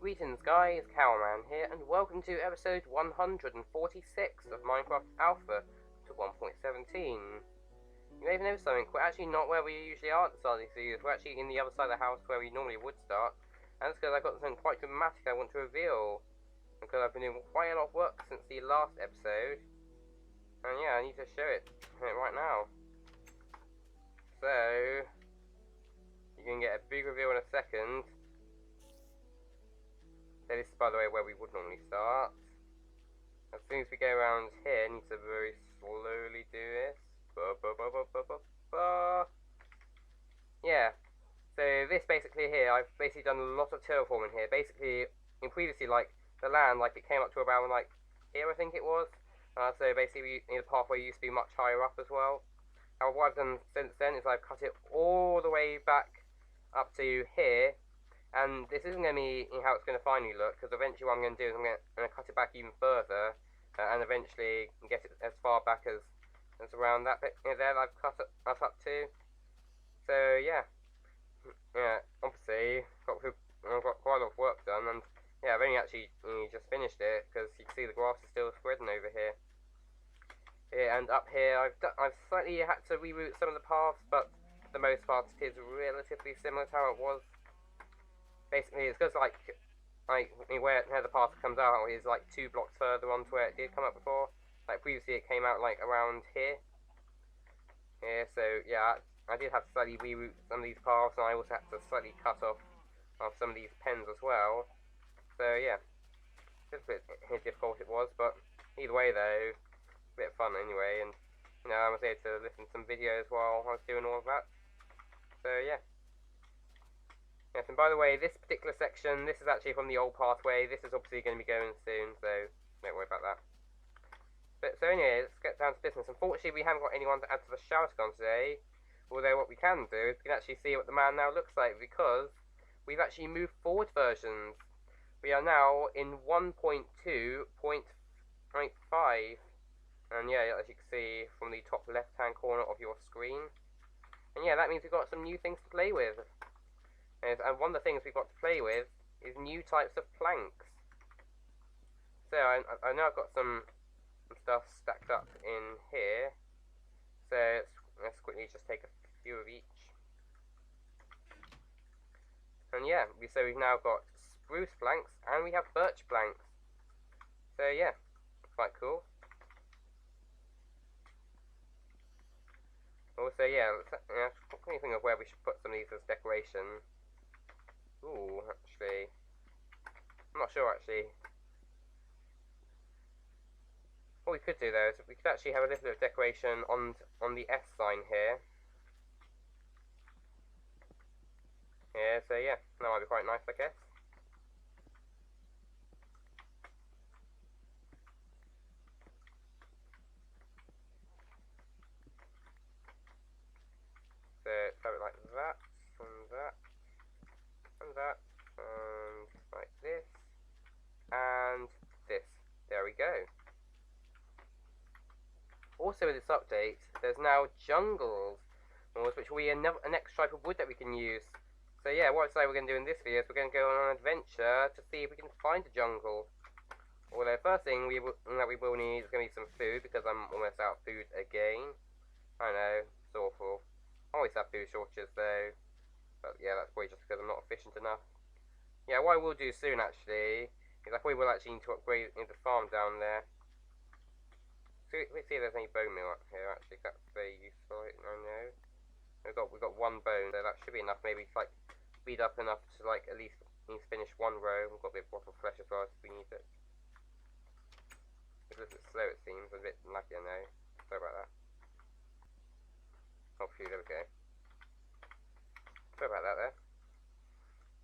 Greetings guys, Cowman here, and welcome to episode 146 of Minecraft Alpha to 1.17. You may have noticed something, we're actually not where we usually are at the start of these videos, we're actually in the other side of the house where we normally would start, and it's because I've got something quite dramatic I want to reveal, because I've been doing quite a lot of work since the last episode, and yeah, I need to show it right now. So, you can get a big reveal in a second. So this is, by the way, where we would normally start. As soon as we go around here, I need to very slowly do this. Yeah. So this basically here, I've basically done a lot of terraforming here. Basically, in previously, like, the land, like, it came up to about, like, here, I think it was. So basically, the pathway used to be much higher up as well. Now, what I've done since then is I've cut it all the way back up to here. And this isn't going to be how it's going to finally look, because eventually what I'm going to do is I'm going to cut it back even further, and eventually get it as far back as around that bit there that I've cut it up to. So yeah, obviously I've got quite a lot of work done, and yeah, I've only actually just finished it, because you can see the grass is still spreading over here. Yeah, and up here I've slightly had to reroute some of the paths, but for the most part it is relatively similar to how it was. Basically, it's because like where the path comes out is like 2 blocks further on to where it did come out before. Like previously, it came out like around here. Yeah, so yeah, I did have to slightly reroute some of these paths, and I also had to slightly cut off some of these pens as well. So yeah, just a bit difficult it was, but either way though, a bit of fun anyway. And you know, I was able to listen to some videos while I was doing all of that. So yeah. Yes, and by the way, this particular section, this is actually from the old pathway. This is obviously going to be going soon, so don't worry about that. But so anyway, let's get down to business. Unfortunately, we haven't got anyone to add to the Shoutagon today. Although what we can do is we can actually see what the man now looks like, because we've actually moved forward versions. We are now in 1.2.5. And yeah, as you can see from the top left-hand corner of your screen. And yeah, that means we've got some new things to play with. And one of the things we've got to play with is new types of planks. So I know I've got some stuff stacked up in here. So let's quickly just take a few of each. And yeah, so we've now got spruce planks and we have birch planks. So yeah, quite cool. Also yeah, let's quickly think of where we should put some of these as decoration. Ooh, actually, I'm not sure actually. What we could do though is we could actually have a little bit of decoration on the S sign here. Yeah, so yeah, that might be quite nice, I guess. So let's have it like that, and that, and that, and like this, and this. There we go. Also with this update, there's now jungles, which will be a next type of wood that we can use. So yeah, what I say we're going to do in this video is we're going to go on an adventure to see if we can find a jungle. Although first thing we will need is going to be some food, because I'm almost out of food again. I know, it's awful. I always have food shortages though, but yeah, that's probably just because I'm not efficient enough. Yeah, what I will do soon actually is I probably will actually need to upgrade the farm down there. So let's see if there's any bone meal up here. Actually, that's very useful. I know we've got one bone, so that should be enough. Maybe to like speed up enough to like at least finish one row. We've got a bit of bottle flesh as well if we need it. It's a little bit slow it seems, a bit laggy I know. Sorry about that. Oh phew, there we go. Sorry about that there.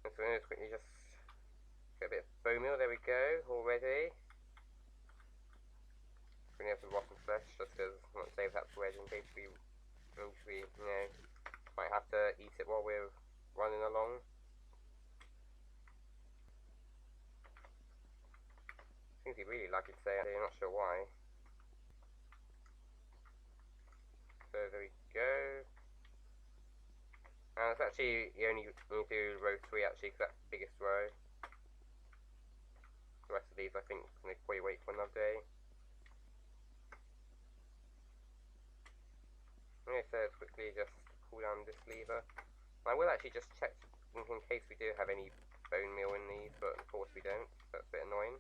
And so let's quickly just get a bit of bone meal. There we go, already. We have some rotten flesh just because I want to save that for edge in case we might have to eat it while we're running along. Seems to be really lucky today, I'm not sure why. So there we go. And it's actually, you only do row 3 actually, because that's the biggest row. The rest of these, I think, can probably wait for another day. Okay, so let's quickly just pull down this lever. I will actually just check in case we do have any bone meal in these, but of course we don't, so that's a bit annoying.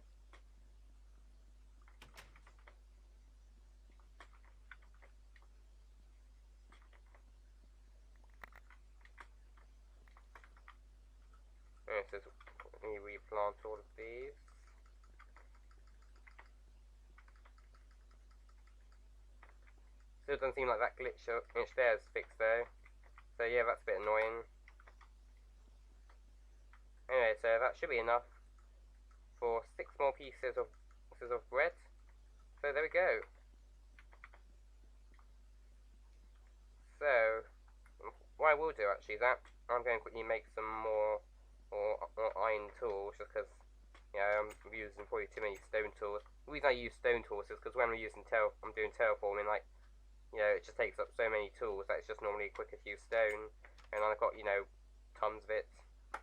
Okay, so we replant all of these. Still doesn't seem like that glitch there is fixed though. So yeah, that's a bit annoying. Anyway, so that should be enough for 6 more pieces of bread. So there we go. So what I will do actually is that I'm going to quickly make some more iron tools, just because I'm using probably too many stone tools. The reason I use stone tools is because when I'm doing terraforming, like it just takes up so many tools that it's just normally quicker to use stone, and I've got tons of it. I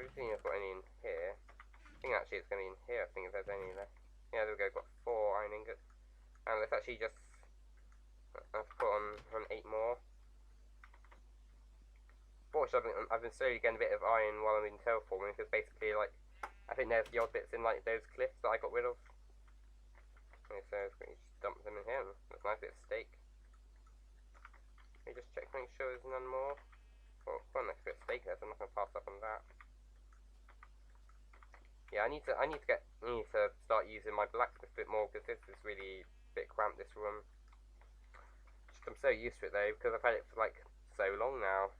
don't think I've got any in here. I think actually it's going to be in here. I think if there's any left. Yeah, there we go. Got 4 iron ingots, and let's actually just put on 8 more. Fortunately, I've been slowly getting a bit of iron while I'm in terraforming, because basically, like, I think there's the odd bits in like those cliffs that I got rid of. Okay, so let's just dump them in here. That's a nice bit of steak. Let me just check, make sure there's none more. Oh, got a nice bit of steak there, so I'm not going to pass up on that. Yeah, I need to start using my blacksmith a bit more, because this is really a bit cramped, this room. Just, I'm so used to it though, because I've had it for like so long now.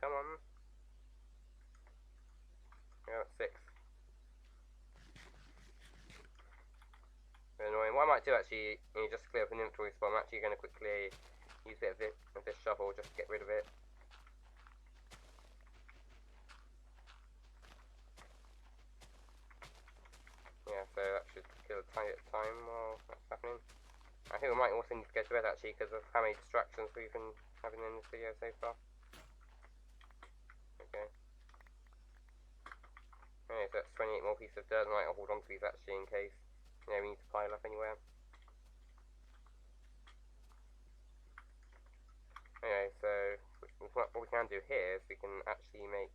Come on. Yeah, 6. Annoying. What I might do actually, just clear up an inventory spot. I'm actually going to quickly use a bit of this shovel just to get rid of it. Yeah, so that should kill a tiny bit of time while that's happening. I think we might also need to go to bed actually because of how many distractions we've been having in this video so far. Okay. Okay, so that's 28 more pieces of dirt. I might hold on to these actually in case we need to pile up anywhere. Anyway, so what we can do here is we can actually make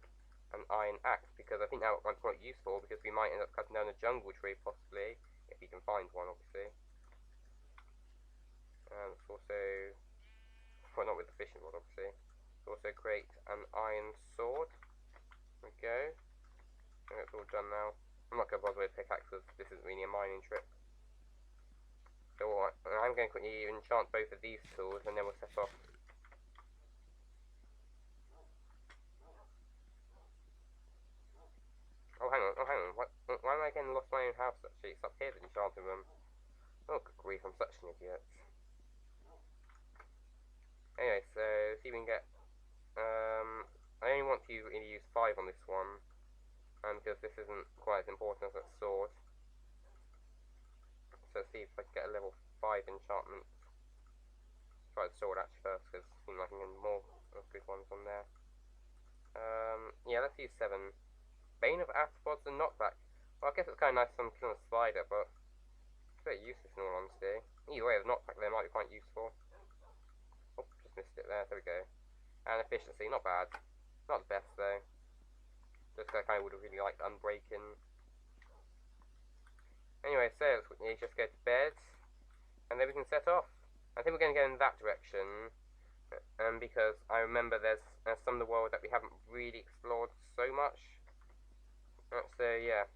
an iron axe, because I think that one's quite useful, because we might end up cutting down a jungle tree possibly, if we can find one obviously. And it's also, well, not with the fishing rod obviously. Also create an iron sword. There we go. I think it's all done now. I'm not going to bother with pickaxes, this isn't really a mining trip. So I'm going to quickly enchant both of these tools and then we'll set off. Oh hang on, why am I getting lost my own house actually? It's up here, the enchanting room. Oh good grief, I'm such an idiot. Anyway, so see if we can get, I only want to really use 5 on this one, because this isn't quite as important as that sword. So let's see if I can get a level 5 enchantment. Try the sword actually first, because it seems like I can get more good ones on there. Yeah, let's use 7. Bane of Arthropods and Knockback. Well, I guess it's kind of nice from killing a spider, but it's very useless in all honesty. Either way, the knockback there might be quite useful. Oh, just missed it there. There we go. And efficiency, not bad. Not the best though. Just like I would have really liked unbreaking. Anyway, so let's just go to bed, and then we can set off. I think we're going to go in that direction, because I remember there's some of the world that we haven't really explored so much. So yeah.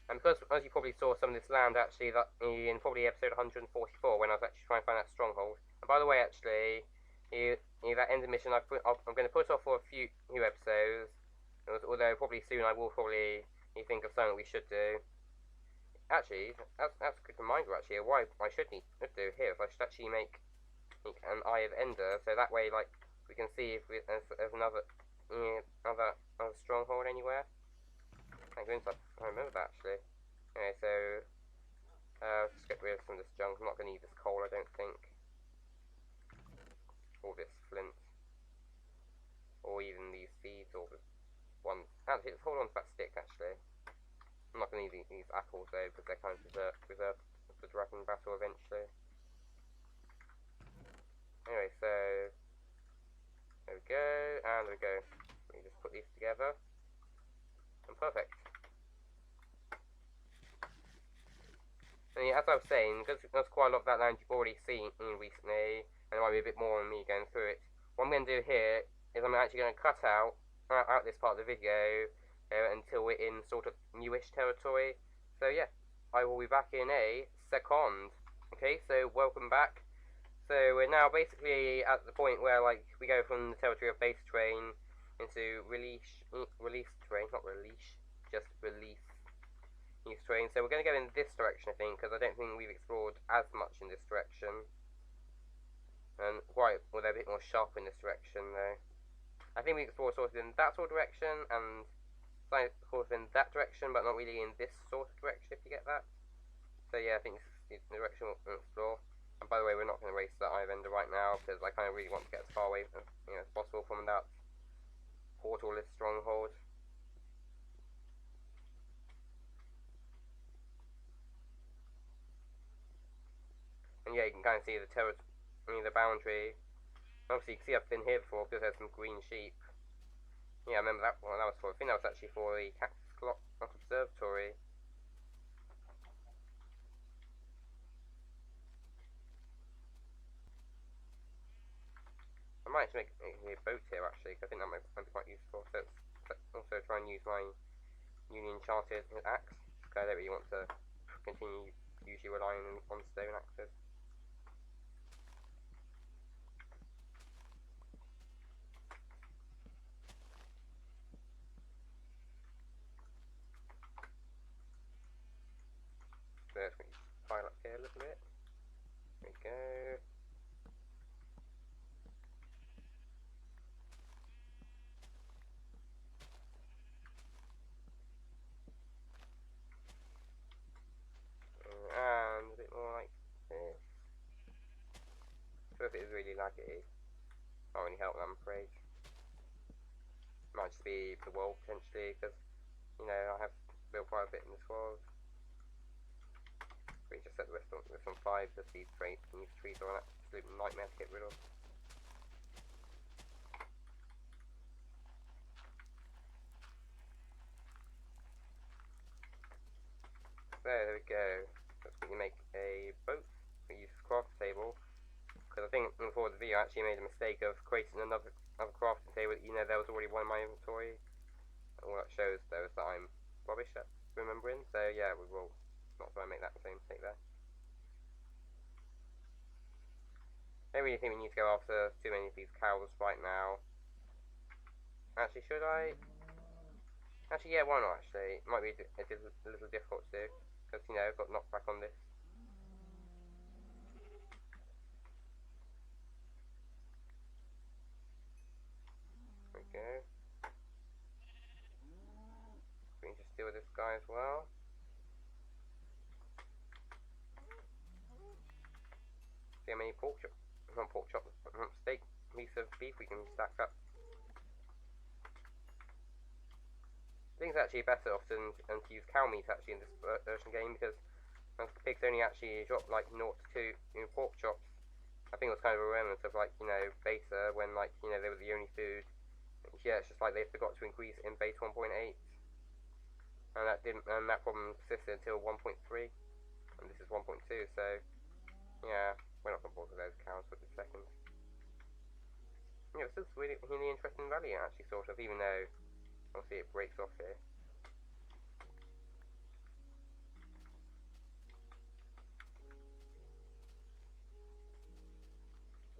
And because, as you probably saw, some of this land actually that in probably episode 144 when I was actually trying to find that stronghold. And by the way, actually, that end mission I'm going to put off for a few episodes. Although probably soon I will probably think of something we should do. Actually, that's a good reminder. Actually, what I should need to do here is I should actually make an Eye of Ender, so that way, like, we can see if there's another stronghold anywhere. I remember that actually. Anyway, so just get rid of some of this junk. I'm not going to need this coal, I don't think. Or this flint. Or even these seeds, or the one. Actually, let's hold on to that stick, actually. I'm not going to need these apples, though, because they're kind of reserved for dragon battle eventually. Anyway, so there we go, and there we go. We just put these together, and perfect. And yeah, as I was saying, because there's quite a lot of that land you've already seen recently, and there might be a bit more on me going through it. What I'm going to do here is I'm actually going to cut out this part of the video until we're in sort of newish territory. So yeah, I will be back in a second. Okay, so welcome back. So we're now basically at the point where like we go from the territory of base train into release train, not release, just release train. So we're going to go in this direction, I think, because I don't think we've explored as much in this direction. And well, they're a bit more sharp in this direction, though. I think we explored sort of in that sort of direction, and sort of in that direction, but not really in this sort of direction, if you get that. So yeah, I think this is the direction we'll explore. And by the way, we're not going to race that Ivender right now, because I kind of really want to get as far away as possible from that portal-less stronghold. And yeah, you can kind of see the the boundary. Obviously, you can see I've been here before because there's some green sheep. Yeah, I remember that one. That was for. I think that was actually for the Cactus Clock Observatory. I might make a boat here actually, because I think that might be quite useful. So also try and use my Union Chartered axe, because I don't really want to continue usually relying on stone axes. So let's pile up here a little bit. There we go. And a bit more like this. So if it is really laggy, can't really help that, I'm afraid. Might just be the world potentially, because I have built quite a bit in this world. We just set this on 5 because these trees are an absolute nightmare to get rid of. So there we go. Let's quickly make a boat. We use craft table, because I think before the video I actually made a mistake of creating another crafting table. There was already one in my inventory. All that shows though is that I'm rubbish at remembering. So yeah, we will not try and make that the same mistake there. I don't really think we need to go after too many of these cows right now. Actually, should I? Actually, yeah, why not, actually? It might be a little difficult to do, because, I've got knocked back on this. There we go. We can just deal with this guy as well. See how many steak piece of beef we can stack up. I think it's actually better often to use cow meat actually in this version game, because pigs only actually drop like 0 to 2 pork chops. I think it was kind of a remnant of like beta, when they were the only food. Yeah, it's just like they forgot to increase in beta 1.8, and that problem persisted until 1.3, and this is 1.2. So yeah, we're not going to bother those cows for the second. Yeah, it's still really interesting valley actually, sort of, even though obviously it breaks off here.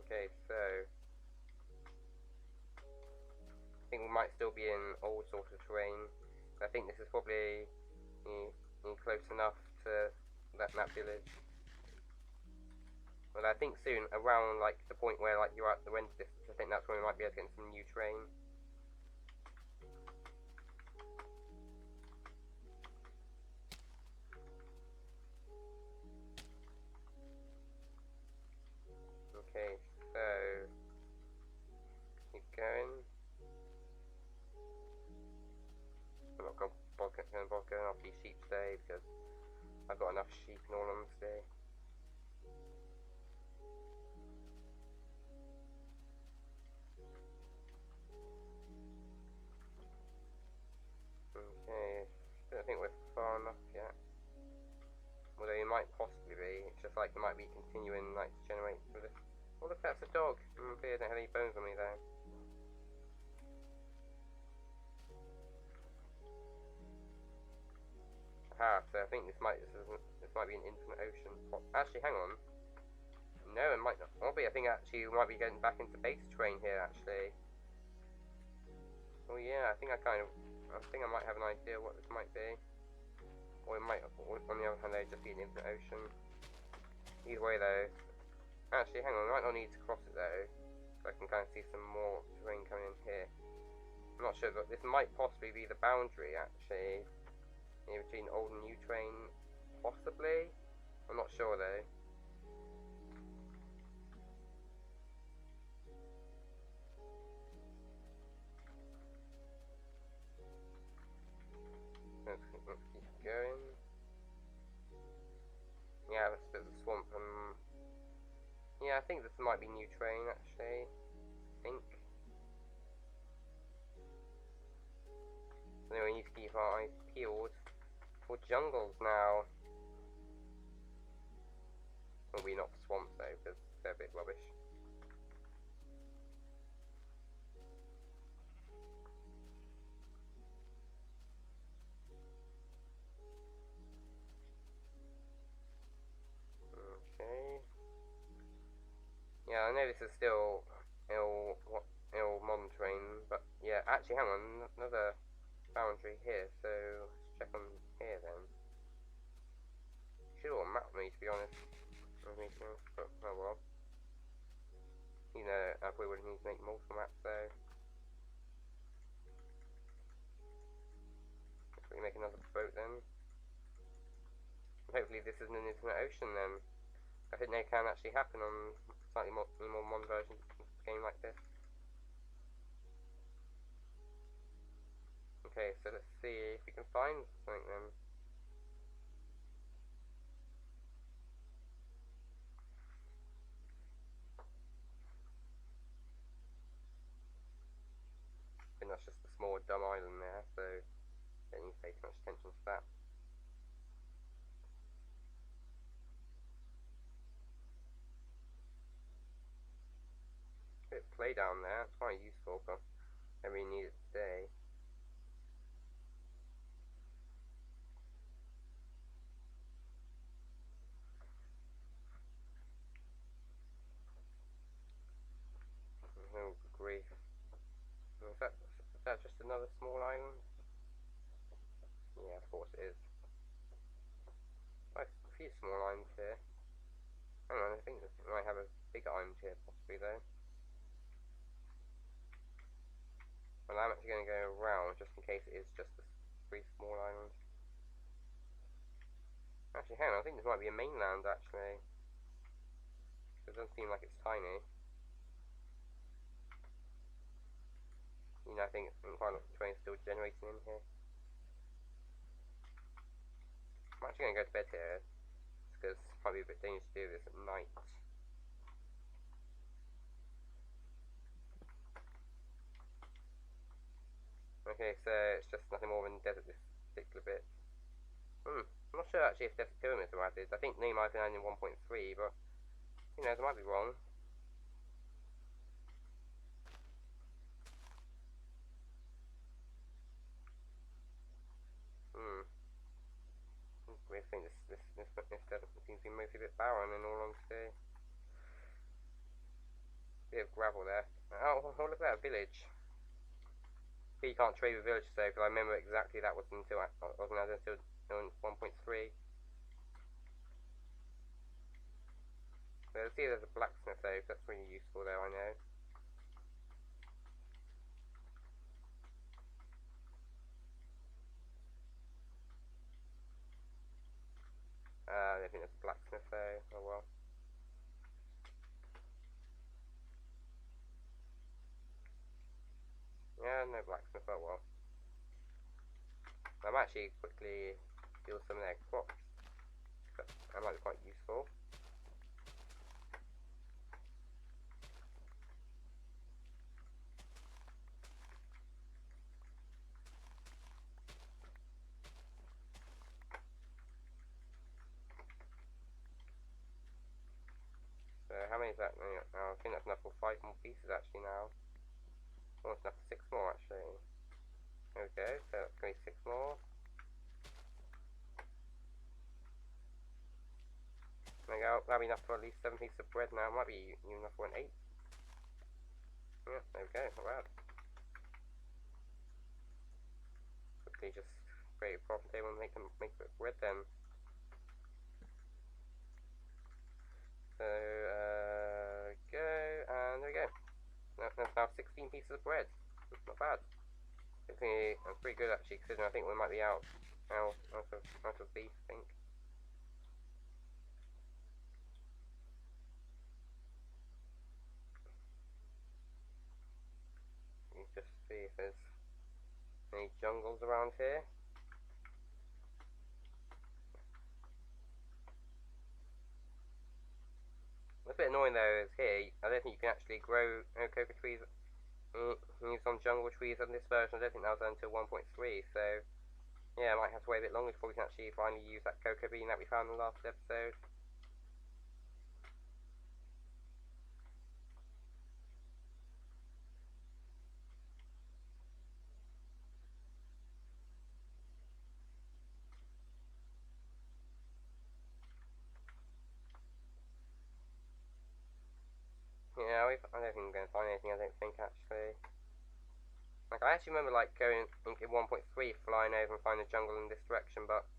Okay, so I think we might still be in old sort of terrain. I think this is probably close enough to that village. But I think soon, around like the point where like you're at the end of this, I think that's when we might be able to get some new terrain. Okay, so keep going. I'm not going to bother going after these sheep today because I've got enough sheep and all on today. Okay, don't think we're far enough yet. Although you might possibly be. It's just like it might be continuing like to generate through this. Oh look, that's a dog. I don't have any bones on me though. Ah, so I think this might be an infinite ocean. Actually, hang on. No, it might not be. I think actually we might be getting back into base terrain here. Actually. Oh yeah, I think I might have an idea what this might be. Or it might, on the other hand, though, just be an infinite ocean. Either way, though. Actually, hang on, I might not need to cross it, though. So I can kind of see some more terrain coming in here. I'm not sure, but this might possibly be the boundary, actually. In between old and new terrain, possibly. I'm not sure, though. Let's keep going. Yeah, that's a bit of a swamp. Yeah, I think this might be new terrain, actually. I think. So we need to keep our eyes peeled for jungles now. Well, we're not swamps though, because they're a bit rubbish. Okay. Yeah, I know this is still ill modern terrain, but yeah, actually, hang on, another boundary here. So let's check on here then. Should all map me to be honest. But oh well. You know, I probably would need to make multiple maps though. Let's make another boat then. And hopefully this isn't an infinite ocean then. I think they can actually happen on slightly more modern versions of a game like this. Okay, so let's see if we can find something then. I think that's just a small dumb island there, so don't need to pay too much attention to that. Bit of play down there, it's quite useful, but I really need it today. Oh, good grief. Is that just another small island? Yeah, of course it is. Quite a few small islands here. Hang on, I think this might have a bigger island here, possibly though. Well, I'm actually going to go around just in case it is just a brief small island. Actually, hang on, I think this might be a mainland actually. It doesn't seem like it's tiny. You know, I think quite a lot of terrain is still generating in here. I'm actually going to go to bed here because it's probably a bit dangerous to do this at night. Okay, so it's just nothing more than desert this particular bit. I'm not sure actually if desert pyramids are added. I think they might have been added in 1.3, but you know, they might be wrong. I think this desert seems to be mostly a bit barren in all honesty. Bit of gravel there. Oh, look at that village. But you can't trade with villages though, because I remember exactly that wasn't added until 1.3. So let's see, there's a blacksmith though, that's really useful though, I know. I don't think there's a blacksmith though, oh well. And no blacksmith. Oh well. I'm actually quickly build some of their crops. That might be quite useful. So how many is that now? I think that's enough for 5 more pieces actually now. Oh, it's enough for 6 more actually. Okay, so that's going to be 6 more. There we go, that'll be enough for at least 7 pieces of bread now. Might be even enough for an 8. Yeah, there we go, not bad. Quickly just create a crafting table and make a bit of bread then. So, go, and there we go. That's now 16 pieces of bread. Not bad. That's pretty good actually, considering I think we might be out of beef, I think. You just see if there's any jungles around here. What's a bit annoying though is here, I don't think you can actually grow cocoa trees. Use some jungle trees on this version. I don't think that was until 1.3, so yeah, I might have to wait a bit longer before we can actually finally use that cocoa bean that we found in the last episode. Yeah, I don't think I'm going to find anything, I don't think, actually. Like, I actually remember, like, going in 1.3, flying over and finding a jungle in this direction, but,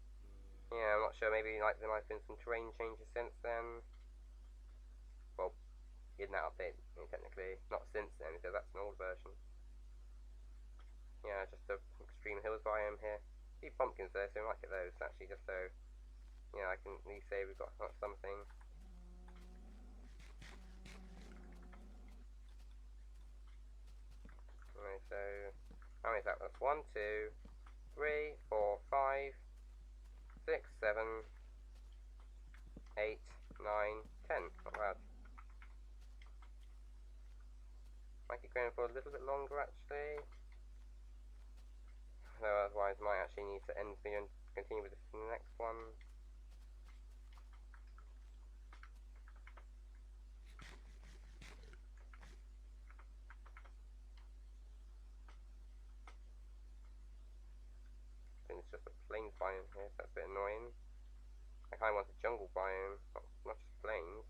yeah, I'm not sure, maybe, like, there might have been some terrain changes since then. Well, in that update, technically. Not since then, because that's an old version. Yeah, just the extreme hills biome here. A few pumpkins there, so we might get those, actually, just so, yeah, I can at least say we've got something. Right, so how many is that? That's 1, 2, 3, 4, 5, 6, 7, 8, 9, 10. Not bad. Might keep going for a little bit longer actually. Though otherwise I might actually need to end the video and continue with this in the next one. I think it's just a plains biome here, so that's a bit annoying. I kind of want a jungle biome, not just plains.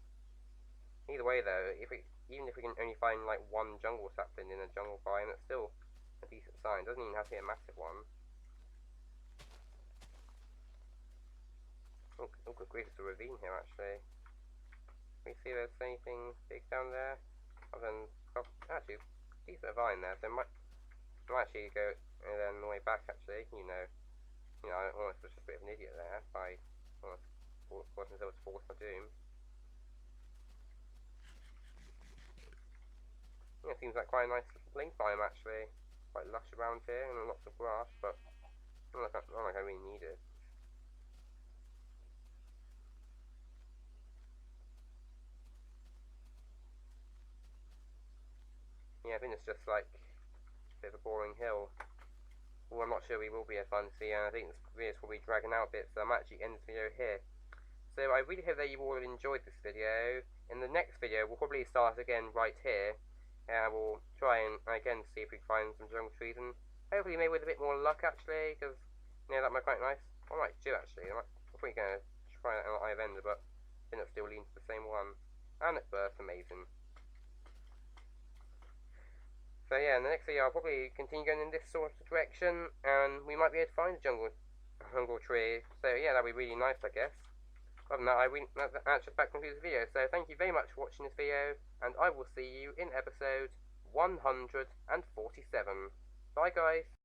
Either way though, even if we can only find like one jungle sapling in a jungle biome, that's still a decent sign. It doesn't even have to be a massive one. Oh good grief, it's a ravine here actually. Can we see there's anything big down there? Other than, actually, decent vine there, so I might actually go and then the way back actually, I almost was just a bit of an idiot there by almost forcing myself to force my doom. Yeah, it seems like quite a nice link biome actually. Quite lush around here and lots of grass, but not like I really need it. Yeah, I think it's just like a bit of a boring hill. Well, I'm not sure we will be as fun to see, and I think this video is probably dragging out a bit, so I might actually end this video here. So I really hope that you all enjoyed this video. In the next video, we'll probably start again right here, and we'll try and again see if we can find some jungle trees, and hopefully maybe with a bit more luck actually, because that might be quite nice. I might do actually. I'm probably going to try that on Eye of Ender, but I think it still leans to the same one. And it bursts, amazing. So yeah, in the next video I'll probably continue going in this sort of direction, and we might be able to find a jungle tree. So yeah, that'd be really nice, I guess. Other than that, that's just about concludes the video. So thank you very much for watching this video, and I will see you in episode 147. Bye guys.